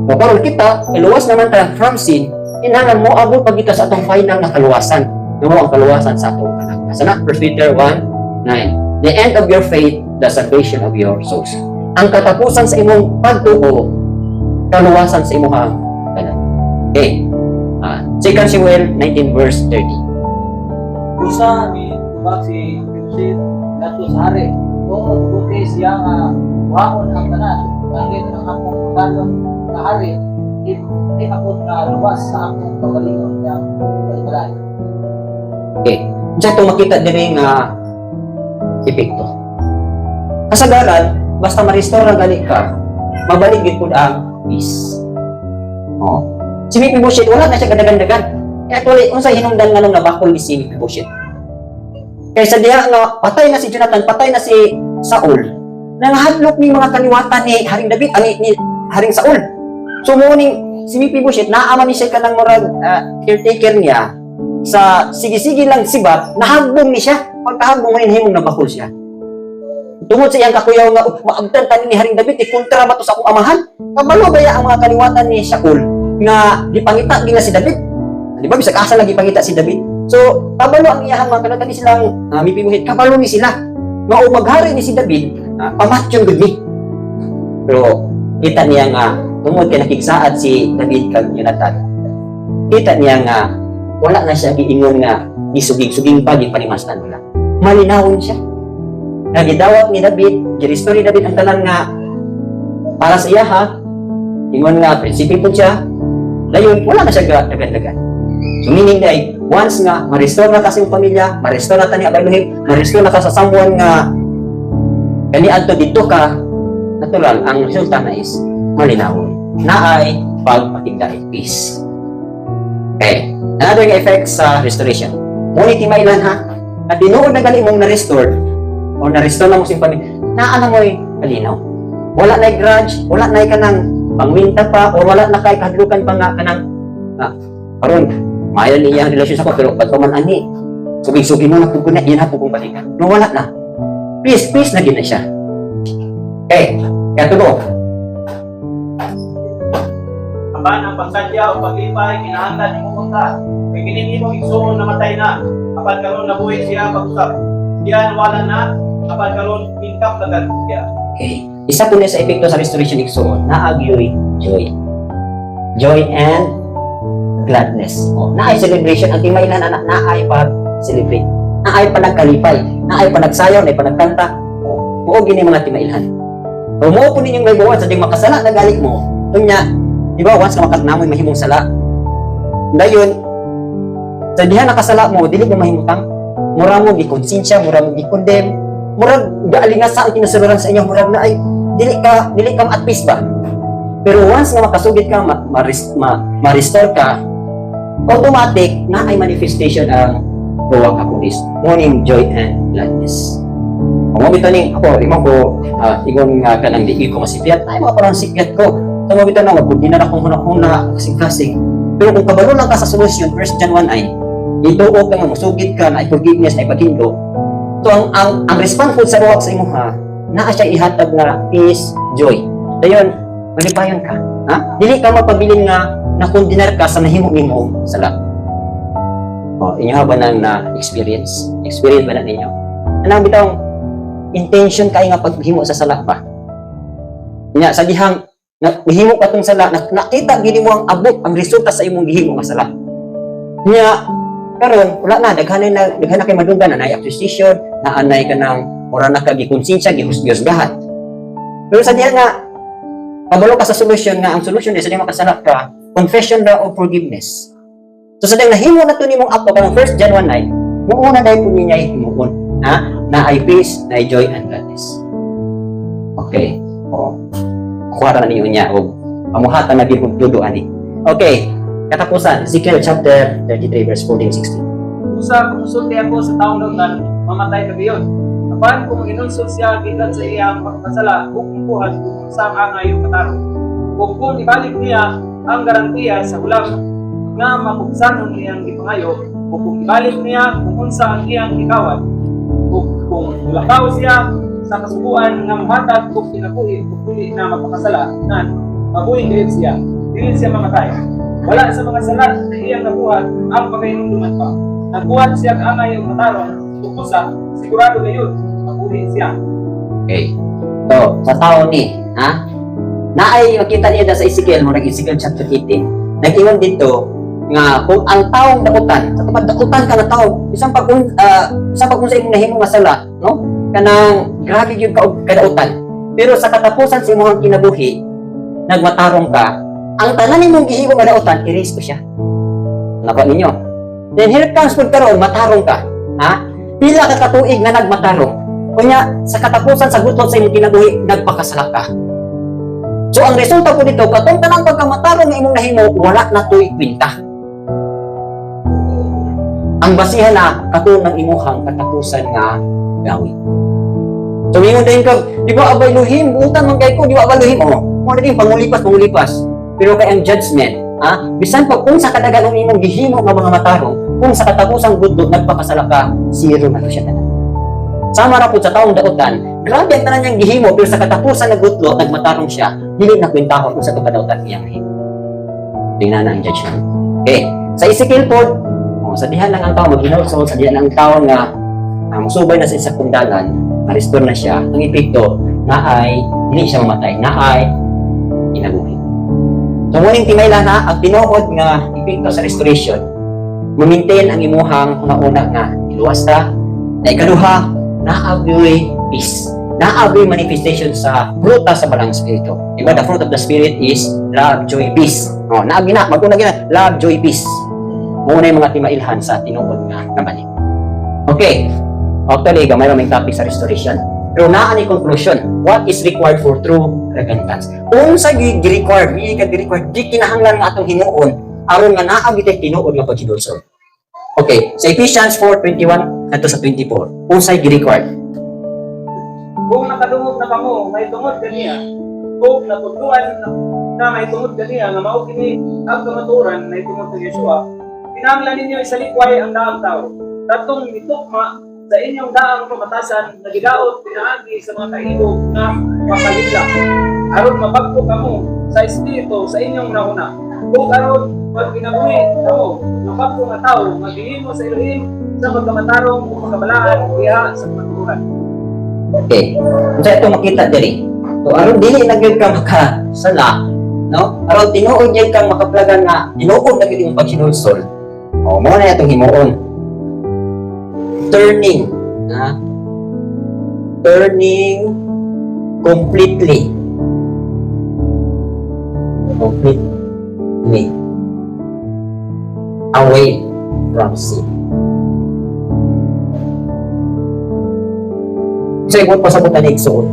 O, karon kita, iluwas naman tayo from sin, inangan mo, abot pag kita sa atong final na kaluwasan. Ano ang kaluwasan sa atong kanak. Sana, 1 Peter 1:9. The end of your faith, the salvation of your souls. Ang katapusan sa imong pagtuo, kaluwasan sa imong kanan. Okay. 2 Samuel 19 verse 30. Usa ni tubag si Yosef nato sa hari. Kung siya nga waon ang tanan, langit ang akong talon na hari, di ako na luwas sa akong pagalingon niya balbalay. Okay. Diyan ito makita din nga epekto. Kasagaran, basta ma-restore ang gali ka, mabalik din po ang peace. Si Mephibosheth, wala na siya gadagan-dagan. Kaya tuloy, unsa hinungdan nga nung nabakol ni si Mephibosheth. Kaya sa diha nga, patay na si Jonathan, patay na si Saul, nanghadlok ni mga kaliwatan ni Haring David, ni Haring Saul. So, muning si Mephibosheth, naaman ni siya ka ng murag caretaker niya, sa sige-sige lang siba, nahagbong ni siya. Pagkahagbong mo himong nabakol siya. Tungod sa iyang kakuyaw nga, maagdan tanin ni Haring David, kontra ba to sa akong amahan? Kabalo ba ang mga kaliwatan ni Saul nga gipangita gina si David? Di ba, bisag asa lagi pangita si David? So, kabalo ang iyahang mga kaliwatan ni silang Mephibosheth, kabalo ni sila. Nga o maghari ni si David, pamatyon gud ni. Pero, kita niya nga, tungod kay nakigsaad si David kag Jonathan, kita niya nga, wala na siya giingon nga gisuging-suging pa gipanimastan wala. Malinawon siya. Nagidawat ni David, gi-restore ni David ang tanan nga para sa iya ha. Ingon nga prinsipe po siya. Dayon wala na siya dagan-dagan. So meaning day, once nga ma-restore na kasi yung pamilya, ma-restore na tani Elohim, ma-restore na ka sa someone nga kani adto dito ka, natural ang resulta na is malinawon. Naay pagpakigdaig peace. Okay. Another effect sa restoration. Ngunit timailan ha, at tinuod na gali mong na-restore o na-restore na mo sa pamilya, naana mo'y kalinaw. Wala na'y grudge, wala na'y kanang pangwinta pa, o wala na kay kahadlukan pa nga kanang karon maayos niya ang relasyon sa ko, pero ba't ko man ani? Sugig-sugig mo na kung kuna, yan ha po kung balikan. No, wala na. Peace na gina siya. Okay, kaya tulo. Aban ang pagsadya o paglipay, kinahanglan ni mo ka. May kinindi mong igsuon na matay na. Kapag karon nabuhay siya pag-usap. Siya wala na. Kapag karon tingkap na siya. Okay. Isa po na sa epekto sa restoration igsoon, naagyoy joy. Joy and gladness. Naay celebration. Ang timailan na naay pag-celebrate. Naay pa nagkalipay. Naay pa nagsayaw, naay pa nagkanta. Oo, gini mga timailan. Kung mo po ninyong naibawan sa di makasala na galing mo, kunya, di ba, once ka makasnamoy mahimong sala. Dayon, sa diha nakasala mo, dili mo mahimutang. Mura mo gikonsensya, mura mo gikondem, mura gaalingasa ang kinasuluran sa inyo, mura na ay dili ka at peace ba. Pero once na makasugid ka, ma-restore ka, automatic na ay manifestation ang buwag ako is morning joy and gladness. Kung mabito ning ako, imo ko, ingon nga ka nang di ko masipyat, ay mga parang sipyat ko. So mabito na, magbuti na akong hunahuna kasing-kasing. Pero kung kabalo lang ka sa solusyon, 1 John 1 ay, ituo ka nga, musugid ka, na ay forgiveness, na ay paghindo. So ang response po sa buwag sa imo ha, naa siya ihatag na peace, joy. Dayon, malipayon ka. Ha? Dili ka mapabilin nga na kondinar ka sa nahimo-nimo sa lahat. O, inyo ba na experience? Experience ba na ninyo? Anong bitang intention kayo nga paghimo sa sala ba? Nya sa dihang nahimo ka tong sala, nakita gini mo ang abot, ang resulta sa imong gihimo nga sala. Nya karon wala na daghan na kay madunggan na nay accusation, na anay ka nang ora na ka gikonsensya, gihusgahan. Pero sa diha nga kabalo ka sa solusyon nga ang solusyon is sa di makasala ka, confession ra o forgiveness. So sa dahil nahimo na ito ni mong apo kanang 1 John 1:9, muuna dahil po niya himuon. Ha? Na ay peace, na ay joy and gladness. Okay. O. Kuwara na niyo niya o pamuhatan na bihog duduan ni. Okay. Katapusan, Ezekiel chapter 33 verse 14-16. Usa kumusulti ako sa taong daungan, mamatay ka biyon. Apan kung inulsol siya gikan sa iyang pagkasala, kung buhat kung saan angay yung katarong. Kung ibalik niya ang garantiya sa ulam nga mabuksan ang iyang ipangayo, o kung ibalik niya kung unsa ang iyang ikawan, o kung mulakaw siya sa kasubuan nga mamatag kung pinabuhi o puli na mapakasala, nan mabuhi kayo siya, dili siya mamatay. Wala sa mga sala na iyang nabuhat ang pagkainunduman pa. Nagbuhat siya ang angay o katarong, o kusa, sigurado ngayon, mabuhi siya. Okay. So, sa tao ni, ha? Naay makita niya sa Ezekiel, murag Ezekiel chapter 18. Nag-iwan dito nga kung ang taong dakutan, sa tupad dakutan ka na tao, isang pag sa imong nahimo nga sala, no? Kanang grabe gyud ka og kadautan. Pero sa katapusan sa imong kinabuhi, nagmatarong ka, ang tanan nimong gihimo nga dautan, erase ko siya. Napa ninyo? Then here comes pud karon matarong ka, ha? Pila ka katuig na nagmatarong. Kunya sa katapusan sa gutot sa imong kinabuhi, nagpakasala ka. So ang resulta po dito, katong tanang pagkamatarong nga imong nahimo, wala na to'y kwinta. Ang basihan na katong ng imuhang katapusan nga gawin. So mingon din ka, di ba abay luhim, buutan man kay ko, di ba abay luhim? Mo din pangulipas. Pero kay ang judgment, ha? Bisan pag kung sa kadagan ng imong gihimo nga mga matarong, kung sa katapusang gudlot nagpakasala ka, zero na siya tanan. Sama ra pud sa taong dautan, grabe ang tanan niyang gihimo, pero sa katapusan ng gudlot nagmatarong siya, dili na kwentahon kung sa kadautan iyang gihimo. Tingnan na ang judgment. Okay, sa Ezekiel po, sa dihan lang ang tao mag-inol, so sa dihan lang ang tao nga musubay na sa isang kundalan, ma-restore na siya, ang epekto na ay hindi siya mamatay, na ay inabuhi. So ngunit timayla na ang tinuod nga epekto sa restoration, ma-maintain ang imuhang una nga iluwas ta, na ikaduha, naaboy peace, naaboy manifestation sa fruta sa balang spirito. Diba, the fruit of the spirit is love, joy, peace. Naagi na, mag-una gina, love, joy, peace. Muna yung mga timailhan sa tinuod nga nabalik. Okay. Actually, gamay may topic sa restoration. Pero naa ni conclusion, what is required for true repentance? Kung sa gi-required, di kinahanglan nga atong hinuon, aron nga naa bitay tinuod nga pagsidulsol. Okay, sa Ephesians 4:21 kadto sa 24. Kung sa gi-required. Kung nakadungog na kamo, may tungod kaniya, kung natudluan na may tungod kaniya, nga mao kini ang kamaturan na tungod kay Yeshua, kinahanglan ninyo isalikway ang daang tao. Datong mitugma sa inyong daang pamatasan na gidaot pinaagi sa mga kailog na makalila. Aron mabagko kamo sa espiritu sa inyong nauna. Kung aron pag ginabuhi kamo, mabagko nga tao, maghihimo sa Elohim sa pagkamatarong o pagkabalaan diha sa maturan. Okay. Kung sa ito makita diri. So aron dili na gyud ka makasala, no? Aron tinuod gyud kang makaplagan nga tinuod na gyud imong pagsinulsol. O mo na itong himuon. Turning completely away from sin. So, ikot pa sa buta ni Igsoon.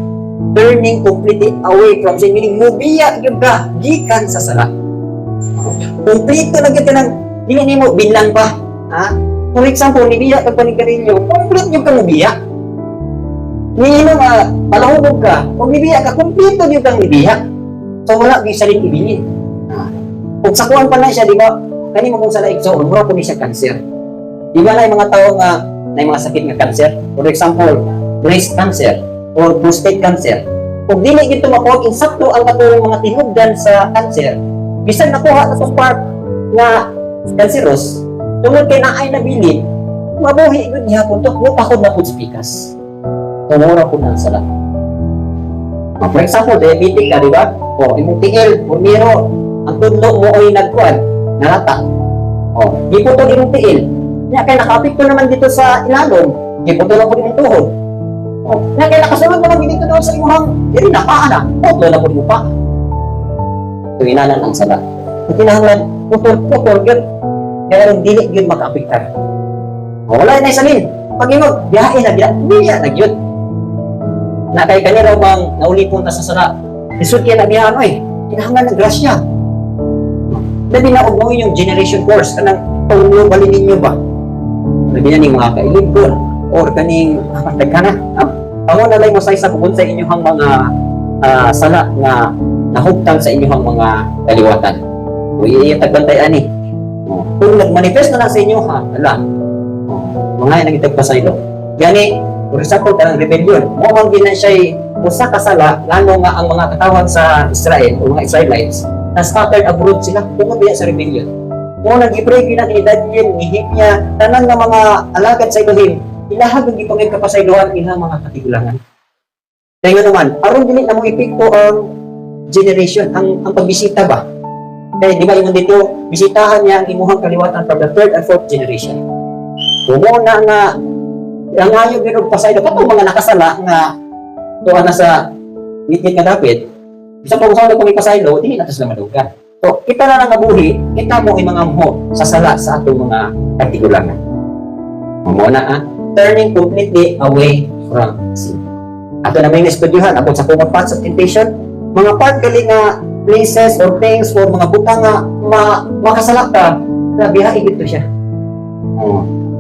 Turning completely away from sin, meaning mubiya yung ka, gikan sa sala. Kompleto na kita ng, hindi mo binlang pa. Ha? For example, nibiya ka pa ni Carillo, complete yung ka mubiya. Nino nga, palahubog ka, kung nibiya ka, kompleto yung kang nibiya. So, wala bisa rin ibilin. Kung sakuan pa na siya, di ba, kanina mo kung sa Igsoon, mura po ni siya cancer. Di ba na yung mga tao nga, na yung mga sakit nga cancer? For example, breast cancer or prostate cancer. Kung dili gito makuha insakto ang katulong mga tinubdan sa cancer, bisan nakuha na itong part nga cancerous, tungod kay naay na bilin, mabuhi gud niya kung ito, mupakod na po spikas. Tumura po ng sala. For example, diabetic ka, di ba? O, imong tiil, pumiro, ang tudlo mo ay nagkuhan, nalata. O, giputol imong tiil. Kaya kaya nakapikto naman dito sa ilalong, giputol po imong tuhod. O, kaya nakasunod naman dito doon sa imong diri na paa na, putol na po imong paa. Ito inanan ang sala. Kung kinahanglan, putol, yun. Kaya rin dili yun makaapiktar. O, wala na isalin. Pag inog, biyahe na, biya na yun. Na kay kanila bang naulipon ta sa sala. Isud kaya na biyahe, oy, kinahanglan ng grasya. Labi na ugmoy yung generation course kanang paulo balin ninyo ba? Labi na ning mga kailibgon or kaning pagkana. Amo na lay mo sa isa kung sa inyong mga sala nga nahugtang sa inyong mga kaliwatan. Uy, tagbantay ani. Kung nagmanifest na lang sa inyo ha, ala. Mga yan nagitagpa sa ilo. Gani, for example, kanang rebellion. Mo man gina siya usa ka sala, lalo nga ang mga katawhan sa Israel o mga Israelites na scattered abroad sila, tungkol niya sa rebellion. Kung nag-i-pray gina ni Daniel, ni Hipnya, tanan ng mga alagad sa Elohim, ilahag ang ipangit kapasaylohan ilang mga katigulangan. Kaya nga naman, aron din na mo ipikto ang generation, ang pagbisita ba? Kaya di ba yung dito, bisitahan niya ang imuhang kaliwatan from the 3rd and 4th generation. Kumuna nga, ang ayog din og pasaylo, katong mga nakasala nga doon na sa ngit-ngit nga David, isa pa kung saan kung ipasaylo, hindi natin sila madugan. So, kita na lang nabuhi, kita mo yung mga mo sa sala sa atong mga katigulangan. Muna turning completely away from sin. Ato na may nastudyuhan, abot sa common paths of temptation, mga part gali nga places or things or mga butang nga makasala ka, na biyahe dito siya.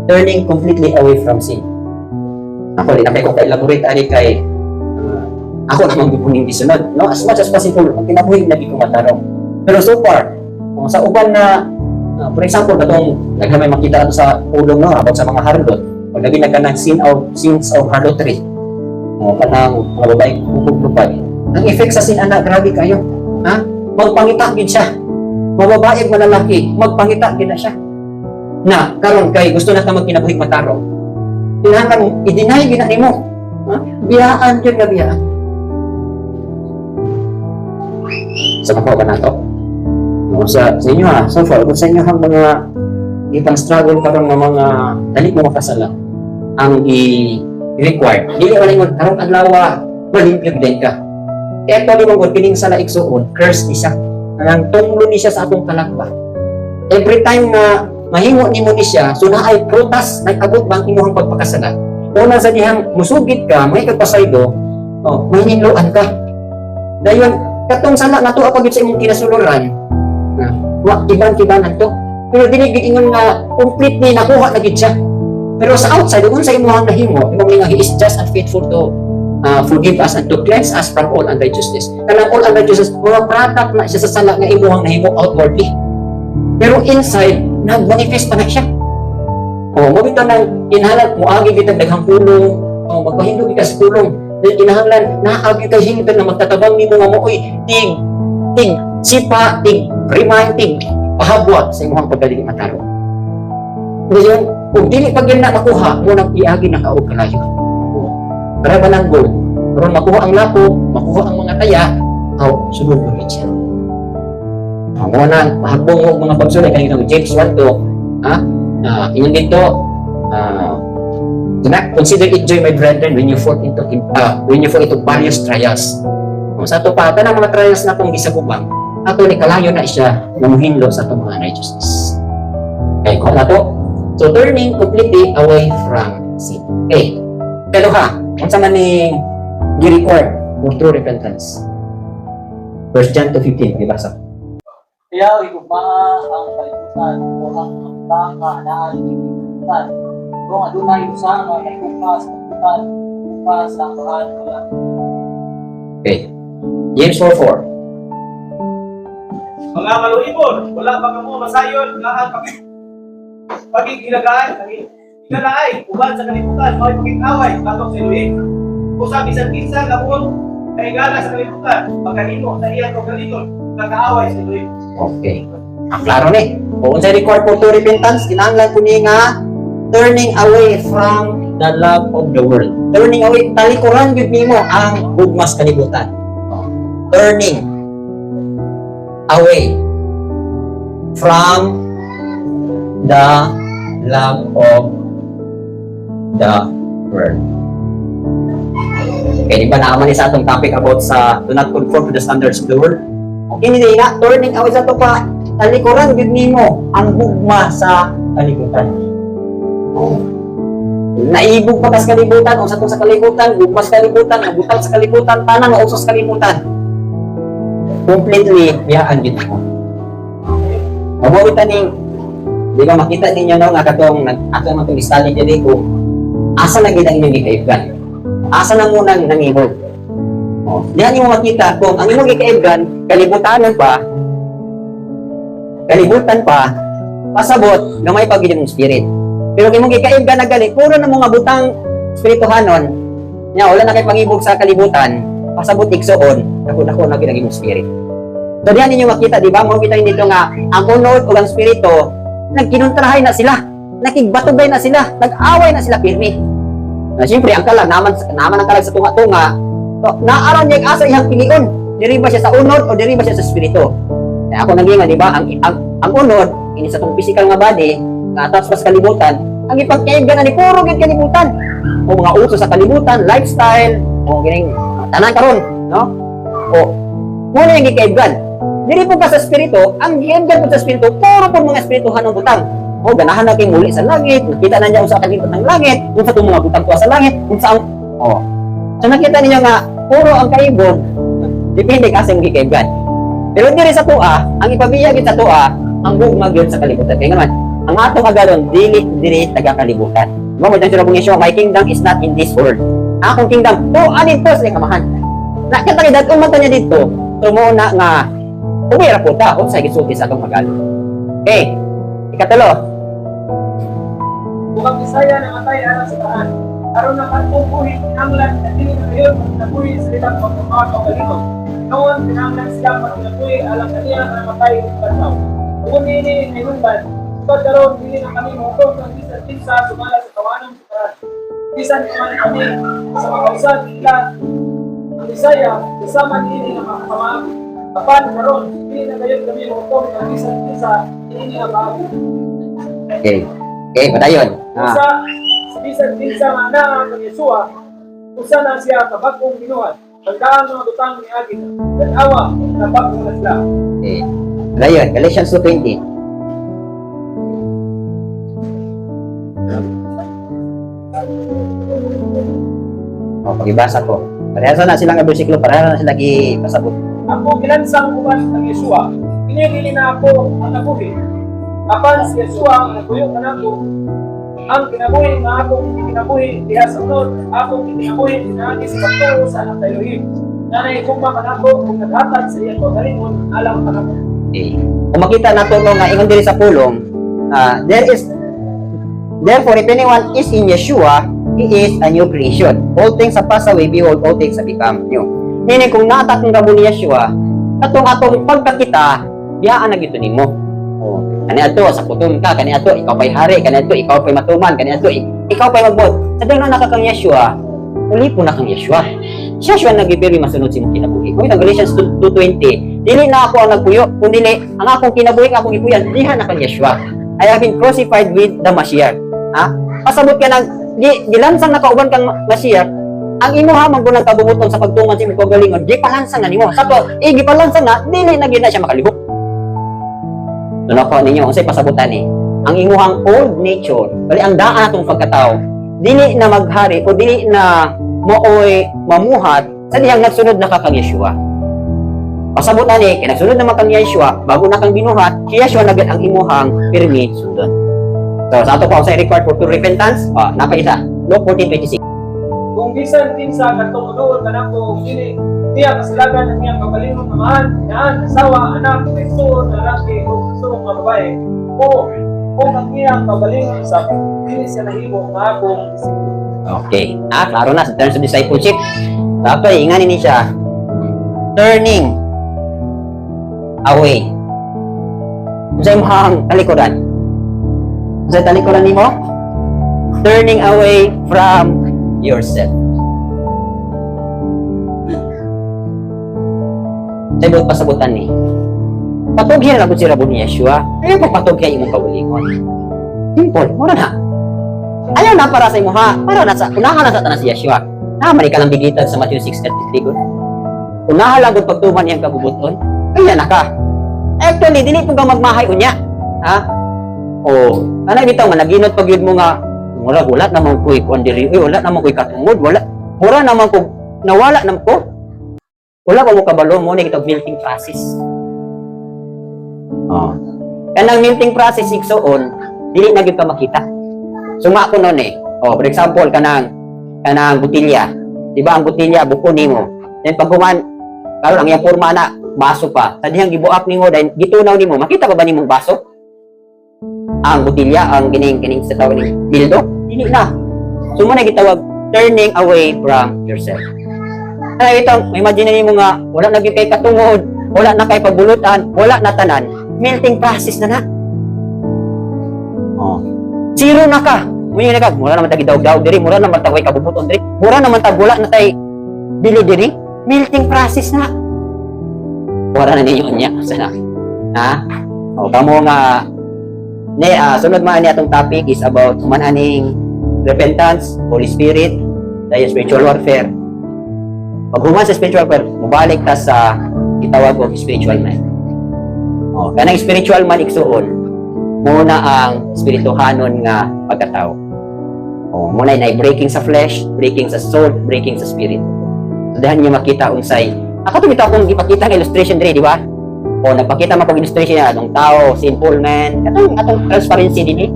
Turning completely away from sin. Ako rin, napay kong ka-elaborate ani kay ako naman gipuning disunod, no? As much as possible, ang kinabuhi na di ko matarong. Pero so far, sa uban na, for example, katong naghamay makita nato sa ulong, no? About sa mga harlot, o lagi na ka ng sins of harlotry, o kanang mga babaeng bubog-lupad. Ang effect sa sin, anak, grabe kayo. Ha? Magpangita gid siya. Mababaeng malalaki, magpangita gid na siya. Na, karon kay gusto na ka magkinabuhi matarong. Kailangan i-deny gina nimo. Ha? Biyaan yun nga biyaan. Sa mga ba nato? No, sa inyo ha, so far, kung sa inyo ang mga ipang struggle karon ng mga dali mo makasala, ang i-require, dili wala yung karong adlaw, malimpyog din ka. Kaya ito limang kung kining sala Igsoon, curse ni siya. Nang tunglo ni siya sa atong kalakba. Every time na mahimo ni mo ni siya, so na ay prutas, nag-abot bang imuhang pagpakasala. Una sa dihang musugid ka, may kagpasaydo, may hinluan ka. Dayon, katong sala na to apagit sa imong kinasuluran, ibang-ibanan to. Pero dinigid ingon nga completely nakuha na gid siya. Pero sa outside, kung sa imong nahimo, imong nga he is just and faithful to forgive us and to cleanse us from all unrighteousness. Kanang all unrighteousness, mga product na siya sa sala nga imong nahimo outwardly. Pero inside, nag-manifest pa na siya. Mo bitaw nang inhalat mo agi bitag daghang pulong, magpahindog ka sa pulong. Then kinahanglan naagi kay hinungdan na magtatabang nimo nga mo oy ting sipa ting remind ting pahabwa sa imong pagdali mataro. Ngayon, kung dili pag yan na makuha, mo nang iagi na kaog kalayo. Para manang goal, karon makuha ang lapo, makuha ang mga taya, sunod mo rin siya. Mo na mahabong mo mga pagsulay kanina James 1:2, ingon dito So na, consider it joy, my brethren, when you fall into various trials. Kung sa ito pa, tanang mga trials na itong gisagubang, ato ni kalayo na siya namuhinlo sa itong mga righteousness. Okay, kung na ito. So, turning completely away from sin. Okay. Pero ha, kung saan man ni required for true repentance. 1 John 2:15, dibasa. Kaya igugma ang kalibutan o ang baka na kalibutan. Kung adunay usa nga nagbukas kalibutan, bukas ang mahal wala. Okay. James 4:4. Mga maluibon, wala ba kamo masayon nga ang pagigilagay, uban sa kalibutan, may pagkikaway, batok sa iluhin. Kung sa bisan kinsa labon, kaigala sa kalibutan, pagkahimo sa iyang kagaliton, nakaaway sa iluhin. Okay. Ang klaro ni. Kung sa record for true repentance, kinahanglan ko ni nga turning away from the love of the world. Turning away, talikuran yun nimo ang bugmas kalibutan. Turning away from the love of the world. Okay, di ba naaman ni sa atong topic about sa do not conform to the standards of the world? Okay, hindi nga, turning away sa ito pa, talikuran yun nimo ang bugma sa kalibutan. Naibog pa kas kalibutan, o sa itong sa kalibutan, bugmas kalibutan, nabutal sa kalibutan, tanang o sa kalibutan. Completely, biyaan yun ako. Mabuhitan ni, di ba makita ninyo no, nga katong ato naman itong study dyan kung asa na gina inyong gikaibgan. Asa na muna nangibog. Diyan nyo makita kung ang inyong gikaibgan, kalibutan pa, pasabot, gamay pag yung spirit. Pero kung mong gikaibgan na gali, puro na mga butang spirituhanon, niya, wala na kayo pangibog sa kalibutan, pasabot iksoon, ako na ginagin yung spirit. So diyan ninyo makita, di ba? Makita dito nga, ang unod o ang spirito, nagkinuntrahay na sila, nakigbatugay na sila, nag-away na sila pirmi. Siyempre, ang kalag, naman ang kalag sa tunga-tunga, so, naaraw niya asa iyang pilion, diri ba siya sa unod o diri ba siya sa spirito. Kaya ako naging, di ba, ang unod, ini sa itong physical nga body, nga atas pas kalibutan, ang ipagkaibgan na ni puro gid kalibutan. O mga uso sa kalibutan, lifestyle, o gining tanan karon, no? O muna yung gikaibgan. Dili po ka sa spirito, ang giibgan po sa spirito, puro po mga espirituhan ng butang. O ganahan na kayong muli sa langit, nakita na niya sa kalibot ng langit, kung sa itong mga butang tuwa sa langit, kung saan, so nakita ninyo nga, puro ang kaibog, depende kasi yung gikaibgan. Pero diri sa tuwa, ang ipabiyagin sa tuwa, ang bugmag yun sa kalibutan. Kaya naman, ang atong agalon, dili taga-kalibutan. Diba mo dyan sila kung isyo, my kingdom is not in this world. Akong kingdom, anin po sa kamahan. Nakita kayo, dahil umanta niya dito, tumuna nga, umira po ta, o sa gisulti sa atong agalon. Okay, ikatalo. Bukang Bisaya na matay anak sa taan. Aron na kanpong buhi, pinanglan, at hindi na ngayon, nabuhi sa ilang pagmamahal o galingon. Noon, pinanglan sila pag nabuhi, alam kaniya na matay ng pansaw. Kung hindi ngayon ba, pagkaroon, hindi na kami mukong ng isa sumala sa kawanang sikaran. Bisan naman kami sa mga usan nila ang Bisaya, kasama hindi na makakamag. Kapan karon, hindi na ngayon kami mukong ng isa hindi na bago. Okay, padayon. Usa, bisan nga na ang Yesua, usa na siya kabagong binuhat. Pagkaan mga butang ni Agit, dalawa, kabagong na sila. Okay, padayon. Galatians 2:20. Pagibasa ko. Parehasa na silang bersikulo, parehasa na sila pasabot. Ako gilansang uban ng Yesua, pinili na ako ang nabuhi. Apan si Yesua ang naguyok na ako, ang kinabuhi na akong ikinabuhi diha sa unod, akong ikinabuhi dinagi sa pagturo sa anak na Elohim. Nanay kumpa ka na ako kung naghatag sa iyang pagalingon, alam ka na ko. Okay. Kung makita nato no nga ingon diri sa pulong, therefore if anyone is in Yeshua, he is a new creation. All things have passed away, behold, all things have become new. Nini kung natak ng gabo ni Yeshua, atong pagkakita, biyaan na gito nimo. Kani ato sa puton ka, kani ato ikaw pay hari, kani ato ikaw pay matuman, kani ato ikaw pay magbot. Sa dingno nakakang Yeshua, uli po na kang Yeshua. Yeshua nagibiri masunod si mong kinabuhi. Kung Galatians 2:20, dili na ako ang nagpuyo, kundi ang akong kinabuhi, ang akong ipuyan, diha na kang Yeshua. I have been crucified with the Mashiach. Pasabot ka ng gilansang nakauban kang Mashiach, ang imo ha maggunang kabubuton sa pagtuman sa imong kagalingon, gipalansang na nimo. Sato, gipalansang na, dili na gyud na siya makalibok. Tunako ninyo, unsay pasabutan ni? Ang imuhang old nature, bali ang daan atong pagkatao, dili na maghari o dili na mooy mamuhat sa dihang nagsunod na kang Yeshua. Pasabutan ni, kaya nagsunod naman kang Yeshua, bago na kang binuhat, si Yeshua nagad ang imuhang pirmi sundon. So, sa ato pa, unsay required for true repentance? Nakaisa, Luke 14:26. Kung bisan kinsa katong udoon kanako dili tiya kasalagan ang iyang kabalingon nga mahal, inaan, asawa, anak, igsoon, lalaki, o igsoon nga babae, o kung ang iyang kabalingon sa dili siya nahimo nga akong Okay. Klaro na sa terms of discipleship. Dapat inganin ni siya. Turning away. Sa imong talikuran. Sa talikuran nimo? Turning away from yourself. Sa ibang pasabutan ni. Patugyan na lang si Rabon ni Yeshua. Kaya pagpatugyan imong kaulingon. Simple. Mura na. Ayaw na para sa imo ha. Para na sa unahan na sa tanan si Yeshua. Mali ka lang bigitan sa Matthew 6:33 gud. Unahan lang gud pagtuman iyang kabubuton. Kaya na ka. Actually dili pud ka magmahay unya. Ha? O, ana bitaw man naginot pag yun mo nga wala naman ko'y kuandiri. Wala naman ko'y katungod. Wala naman ko nawala naman ko. Wala pa mo kabalo mo na kitang melting process. Kanang melting process igsoon, dili na gyud ka makita. Suma ko noon for example, kanang butilya. Di ba ang butilya, buko nimo. Then pag human, karon ang iyang porma na, baso pa. Sa dihang gibuak nimo, then gitunaw nimo, makita pa ba nimong baso? Ang butilya, ang kining sa tawag ni dildo? Dili na. So muna gitawag, turning away from yourself. Kaya itong, imagine nimo nga, wala na gyud kay katungod, wala na kay pagbulutan, wala na tanan. Melting process na na. Zero na ka. Muna na ka. Mura naman tagi daog-daog diri. Mura naman tagway kabubuton diri. Mura naman tagula na tay dili diri. Melting process na. Wala na ninyo niya. Sana. Ha? Kamo nga sunod man niya atong topic is about mananing repentance, Holy Spirit, dahil spiritual warfare. Pag human sa spiritual warfare, mubalik ta sa itawag og spiritual man. Kanang spiritual man igsuon, muna ang spirituhanon nga pagkatao. Muna na breaking sa flesh, breaking sa soul, breaking sa spirit. So dahan niyo makita unsay. Ako ito akong ipakita ng illustration diri, di ba? Nagpakita man kong illustration na atong tao, sinful man, atong transparency dinhi.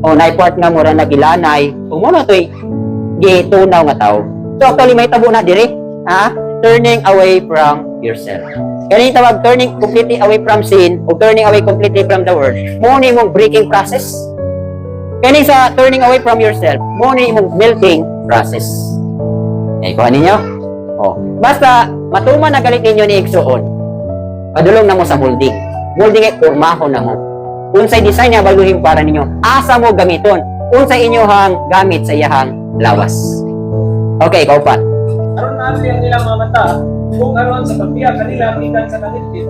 Naipart nga mura na gilanay, kung muna ito'y gitunaw nga tao. So actually may tabo na diri, turning away from yourself. Kaya tawag turning completely away from sin o turning away completely from the world. Muna mong breaking process. Kaya sa turning away from yourself, muna mong melting process. Kuha ninyo? Basta matuman na galit ninyo ni Igsoon, padulong na mo sa molding. Molding ay kurmahon na mo. Unsay design niya baluhin para ninyo, asa mo gamiton. Unsay inyohang gamit sa iyahang lawas. Okay, ikaw pa. aron na siya nilang mga mata, kung aron sa pagbiya kanila ikan sa kanilid,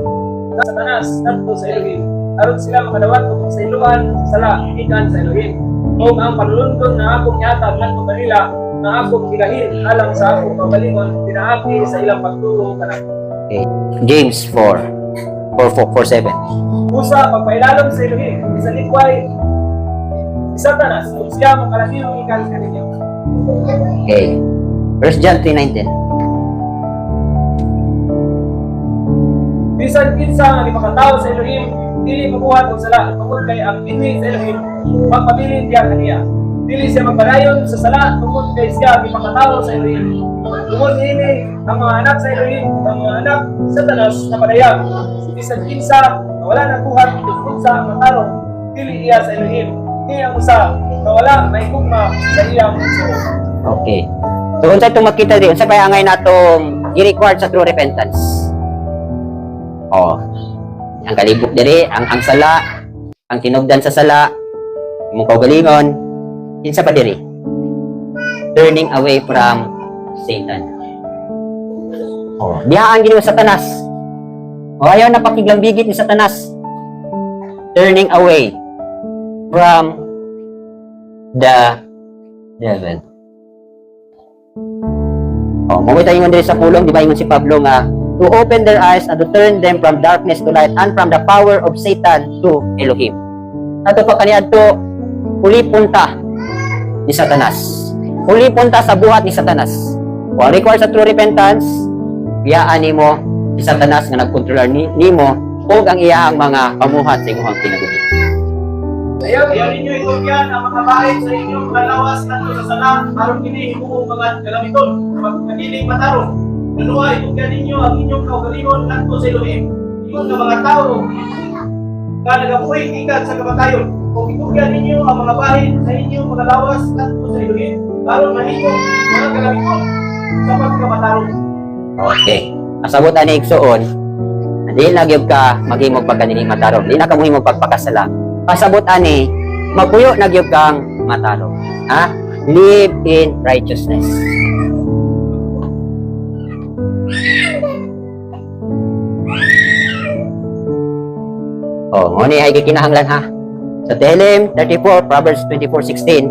sa tanas, tanto sa Elohim, aron sila makadawat kung sa iluan, sala, ikan sa Elohim. Kung ang panulundon na akong yatag ngadto kanila, na akong hilahin alang sa akong kabalingon, pinaapi sa ilang pagtulong kanako. Okay. James 4:7. Usa pagpailalom sa Elohim, isa likway, isa tanas, kung siya makalahilong ikan sa kanila. Okay. 1 John 3:19. Bisan kinsa nga makatawo sa Elohim, dili mabuhat og sala, tungod kay ang binhi sa Elohim magpabilin diya kaniya. Dili siya magpadayon sa sala tungod kay siya makatawo sa Elohim. Tungod ini ang mga anak sa Elohim, ang mga anak sa tanas na padayag. Bisan kinsa na wala nang buhat tungod sa matarong, dili iya sa Elohim. Iya usa na wala may gugma sa iyang suot. Okay. So unsa itong makita di, unsa kaya angay natong i-required sa true repentance? Ang kalibok diri, ang sala, ang tinugdan sa sala, imong kaugalingon, kinsa pa diri? Turning away from Satan. Biyaan gini sa Satanas. Ayaw na pakiglambigit ni Satanas. Turning away from the 11. Oh, mabuhay tayo din sa pulong, di ba ingon si Pablo nga, to open their eyes and to turn them from darkness to light and from the power of Satan to Elohim. Ato pa kaniadto, uli punta ni Satanas. Uli punta sa buhat ni Satanas. Kung require sa true repentance, biyaan nimo si Satanas nga nagkontrolar nimo o ang iyang mga pamuhat sa imong kinabuhi. Ayaw ninyo itugyan ang mga bahay sa inyong kalawas at sa sala aron kini himuong mga kalamiton magkadiling matarong. Kanuha itugyan ninyo ang inyong kaugalingon ngadto sa Elohim. Ingon nga mga tao nga nagabuhi ikan sa kamatayon. Kung itugyan ninyo ang mga bahay sa inyong mga lawas ngadto sa Elohim aron mahimong mga kalamiton sa pagkamatarong. Okay. Asabot ani igsoon, dili na gyud ka maghimog pagkanining matarong. Dili na ka mohimog pagpakasala. Pasabot ani, magpuyo na gyud kang matarong. Ha? Live in righteousness. Oh, mo ni ay gikinahanglan ha. Sa Tehillim 34, Proverbs 24:16,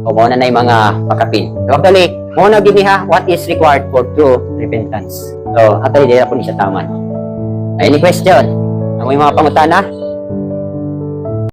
o mo na nay mga pakapin. So actually, mo na gini ha, what is required for true repentance. So, actually, dili na po ni siya tama. Any question? Ang mga pangutana?